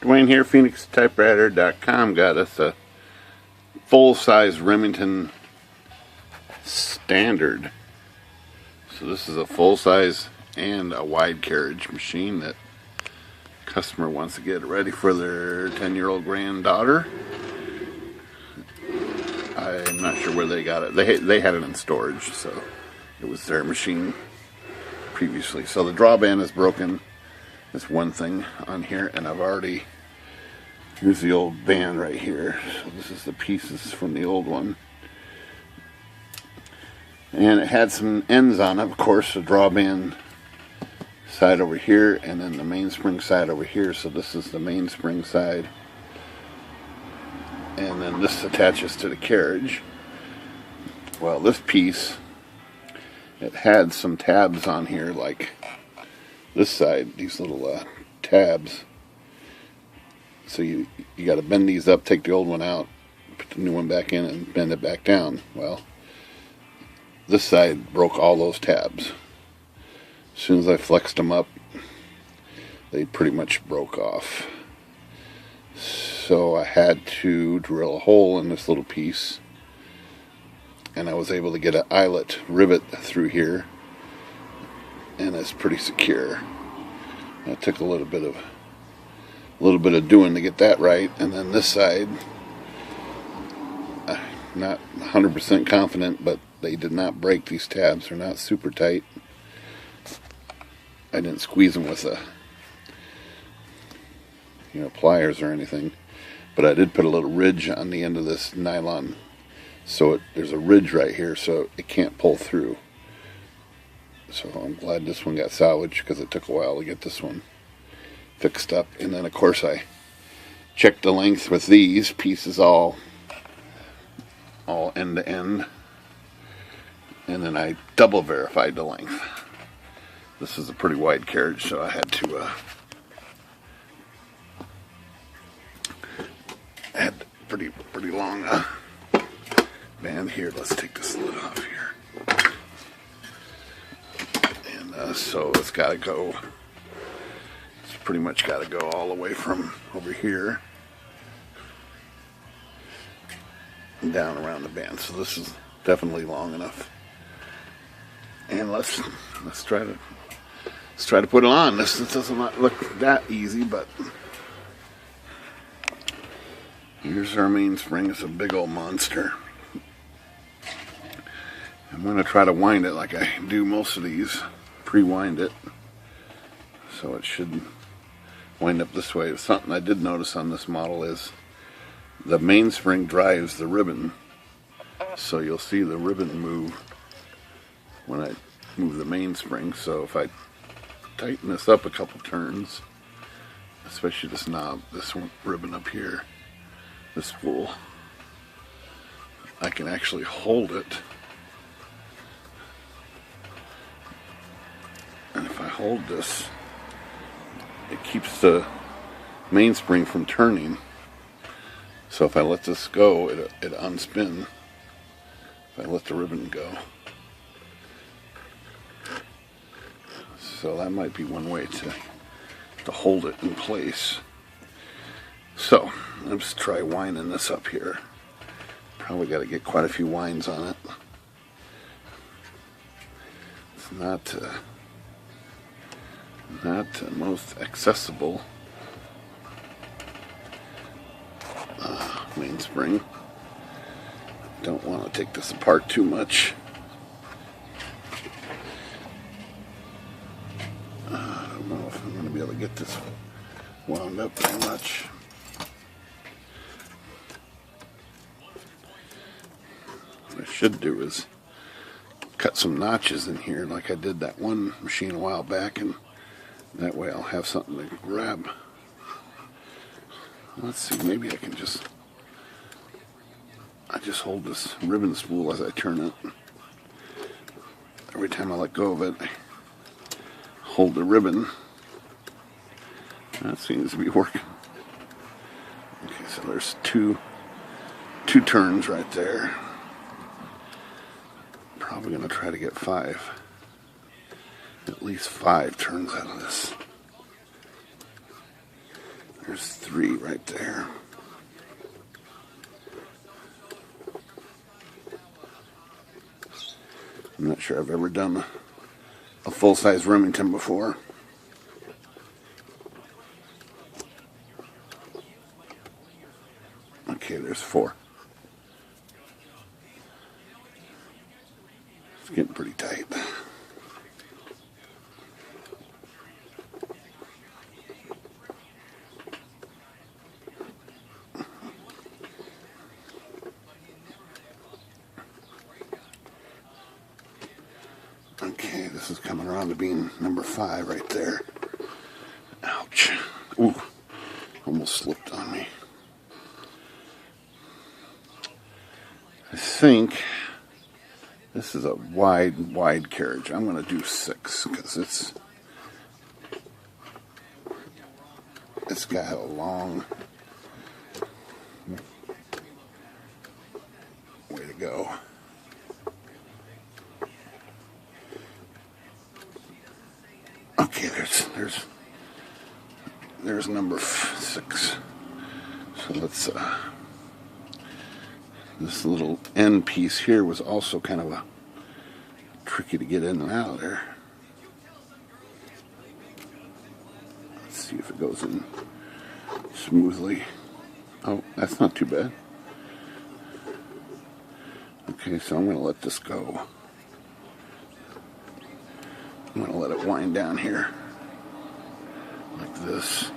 Dwayne here, PhoenixTypewriter.com. Got us a full-size Remington standard. So this is a full-size and a wide carriage machine that customer wants to get ready for their 10-year-old granddaughter. I'm not sure where they got it. They had it in storage, so it was their machine previously. So the drawband is broken. That's one thing on here, and here's the old band right here. So this is the pieces from the old one. And it had some ends on it, of course, the drawband side over here, and then the mainspring side over here. So this is the mainspring side. And then this attaches to the carriage. Well, this piece, it had some tabs on here, like this side, these little tabs. So you got to bend these up, take the old one out, put the new one back in, and bend it back down. Well, this side broke all those tabs. As soon as I flexed them up, they pretty much broke off. So I had to drill a hole in this little piece, and I was able to get an eyelet rivet through here, and it's pretty secure. It took a little bit of doing to get that right. And then this side, not 100% confident, but they did not break these tabs. They're not super tight. I didn't squeeze them with pliers or anything, but I did put a little ridge on the end of this nylon, so there's a ridge right here, so it can't pull through. So I'm glad this one got salvaged, because it took a while to get this one fixed up. And then of course I checked the length with these pieces all end to end, and then I double verified the length. This is a pretty wide carriage, so I had pretty long band here. Let's take this lid off here. And so it's got to go. It's pretty much got to go all the way from over here and down around the band. So this is definitely long enough. And let's try to put it on. This doesn't look that easy, but here's our mainspring. It's a big old monster. I'm going to try to wind it like I do most of these, pre-wind it, so it should wind up this way. Something I did notice on this model is the mainspring drives the ribbon, so you'll see the ribbon move when I move the mainspring. So if I tighten this up a couple turns, especially this knob, this one, ribbon up here, this spool, I can actually hold it. And if I hold this, it keeps the mainspring from turning. So if I let this go, it unspin. If I let the ribbon go. So that might be one way to hold it in place. So let's try winding this up here. Probably got to get quite a few winds on it. It's not most accessible mainspring. Don't want to take this apart too much. I don't know if I'm going to be able to get this wound up very much. What I should do is cut some notches in here like I did that one machine a while back, and that way I'll have something to grab. Let's see, maybe I can just hold this ribbon spool as I turn it. Every time I let go of it, I hold the ribbon. That seems to be working. Okay, so there's two turns right there. Probably going to try to get at least five turns out of this. There's 3 right there. I'm not sure I've ever done a full-size Remington before. Okay, there's 4. It's getting pretty tight. Okay, this is coming around to being number 5 right there. Ouch. Ooh, almost slipped on me. I think this is a wide carriage. I'm going to do 6 because it's got a long way to go. Okay, there's number 6. So let's this little end piece here was also kind of tricky to get in and out of there. Let's see if it goes in smoothly. Oh, that's not too bad. Okay, so I'm going to let this go. I'm going to let it wind down here like this.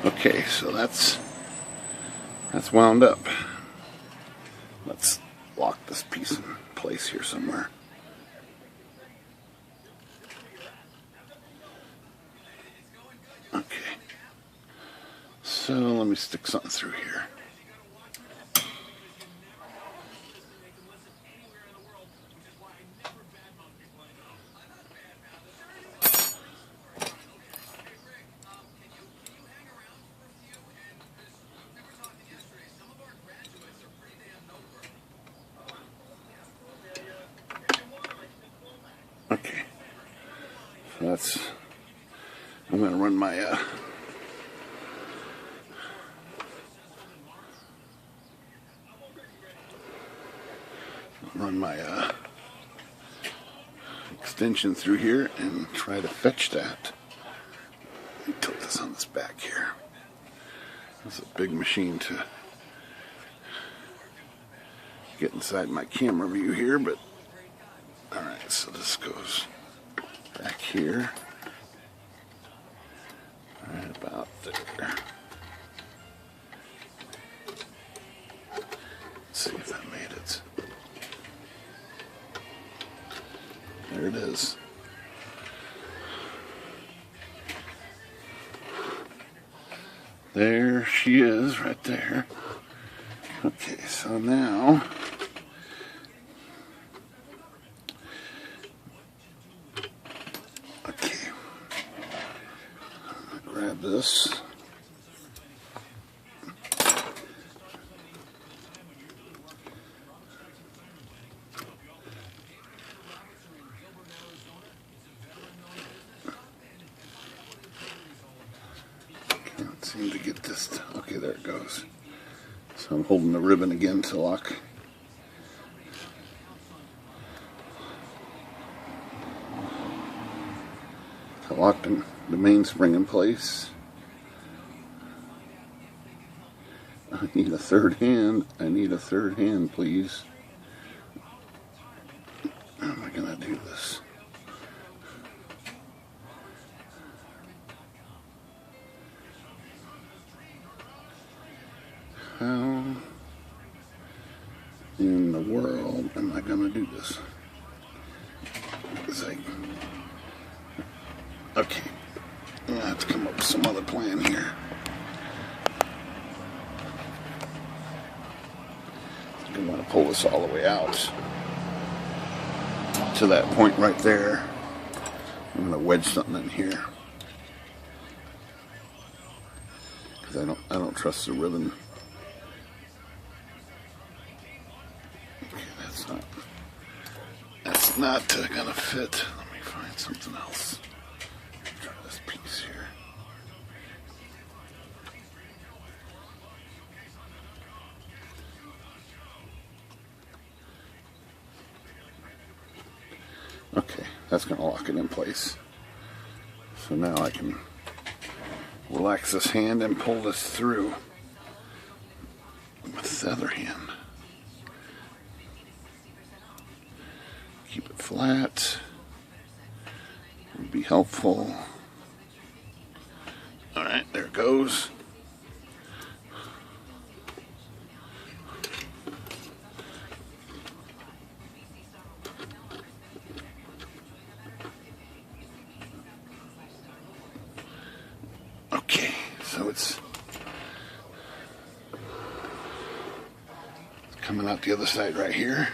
Okay, so that's wound up. Let's lock this piece in place here somewhere. Okay, so let me stick something through here. Okay, so I'm going to run my extension through here and try to fetch that. Let me tilt this on this back here. It's a big machine to get inside my camera view here, but alright, so this goes back here, right about there. Let's see if that made it. There it is. There she is, right there. Okay, so now grab this. Can't seem to get this. Okay, there it goes. So I'm holding the ribbon again to lock. To lock the mainspring in place. I need a third hand. I need a third hand, please. How am I going to do this? How in the world am I going to do this? It's like, okay, I have to come up with some other plan here. I want to pull this all the way out. to that point right there, I'm going to wedge something in here. Because I don't trust the ribbon. Okay, that's not gonna fit. Let me find something else. Try this piece here. Okay, that's gonna lock it in place. So now I can relax this hand and pull this through with the other hand. Keep it flat. Would be helpful. Alright, there it goes. Okay, so it's coming out the other side right here.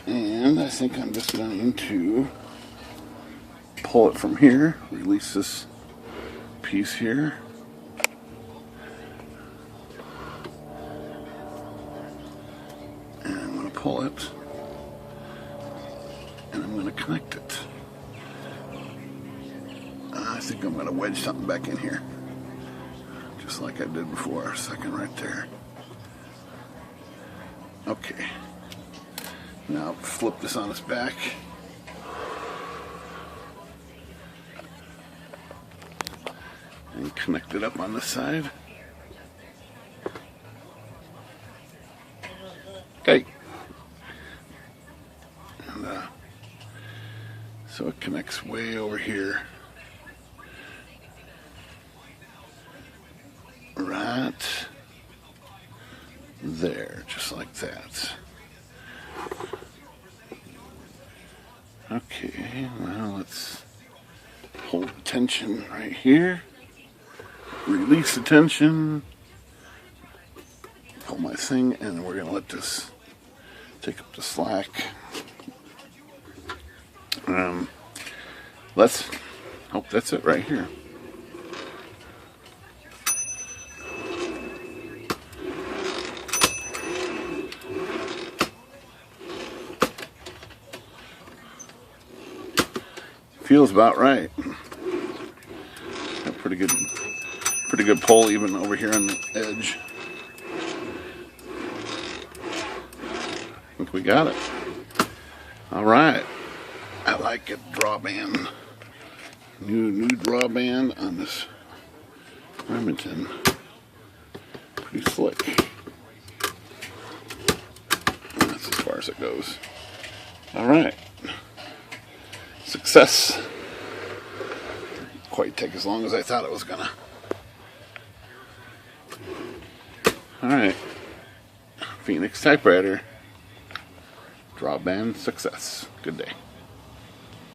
And I think I'm just going to pull it from here, release this piece here. And I'm going to pull it. And I'm going to connect it. I think I'm going to wedge something back in here. Just like I did before, a second right there. Okay. Now flip this on its back. And connect it up on this side. Okay. And so it connects way over here. Right there, just like that. Okay, well, let's hold the tension right here. Release the tension. Pull my thing, and we're going to let this take up the slack. Let's hope that's it right here. Feels about right. Got pretty good pull even over here on the edge. I think we got it. All right. I like it. Drawband. New drawband on this Remington. Pretty slick. And that's as far as it goes. All right. Success. Didn't quite take as long as I thought it was gonna. Alright. Phoenix Typewriter. Drawband success. Good day.